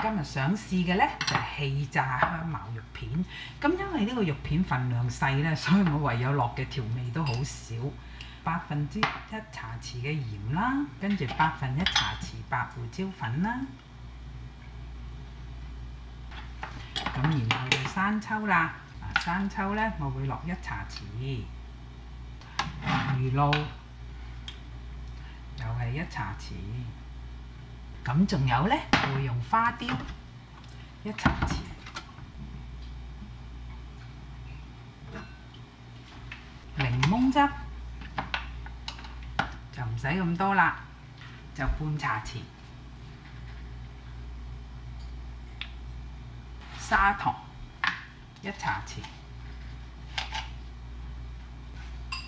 今日想試嘅呢，就係氣炸香茅肉片。咁因為呢個肉片份量細呢，所以我唯有落嘅調味都好少，1/8茶匙嘅鹽啦，跟住1/8茶匙白胡椒粉啦。咁然後就生抽啦，生抽呢，我會落1茶匙，魚露又係1茶匙。咁仲有呢，我會用花雕1茶匙，檸檬汁就唔使咁多啦，就半茶匙，砂糖1茶匙，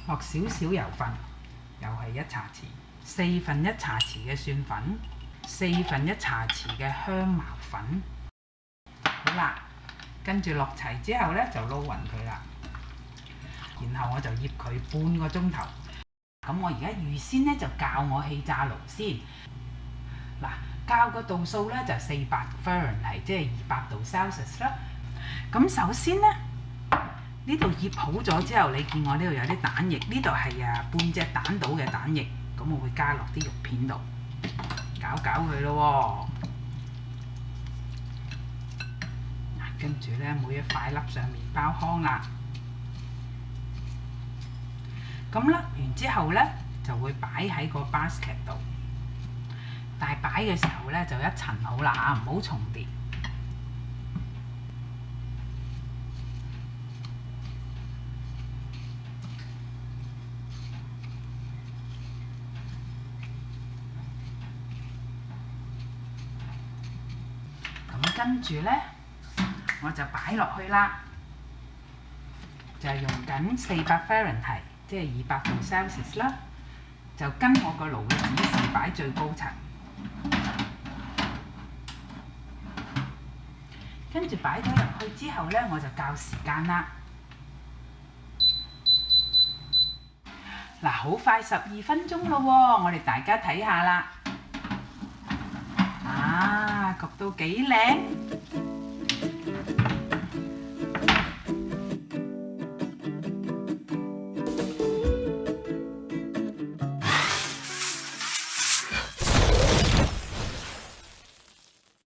落少少油份，又係1茶匙，1/4茶匙嘅蒜粉。1/4茶匙嘅香茅粉，好啦，跟住落齊之後呢，就撈勻佢啦。然後我就醃佢半個鐘頭。咁我而家預先呢，就校我氣炸爐先。嗱，校個度數呢，就400 Fahrenheit，即係200度 Celsius 啦。咁首先呢，呢度醃好咗之後，你見我呢度有啲蛋液，呢度係半隻蛋到嘅蛋液，咁我會加落啲肉片度。搞佢咯喎，跟住呢，每一塊粒上麵包糠啦。咁甩完之後呢，就會擺喺個 basket 度，但係擺嘅時候呢，就一層好啦嚇，唔好重疊。跟住呢，我就擺落去啦，就係用緊400 Fahrenheit，即係200度 Celsius 啦，就跟我個爐嘅指示擺最高層。跟住擺咗入去之後呢，我就校時間啦。嗱，好快12分鐘咯喎，我哋大家睇下啦。焗到幾靚！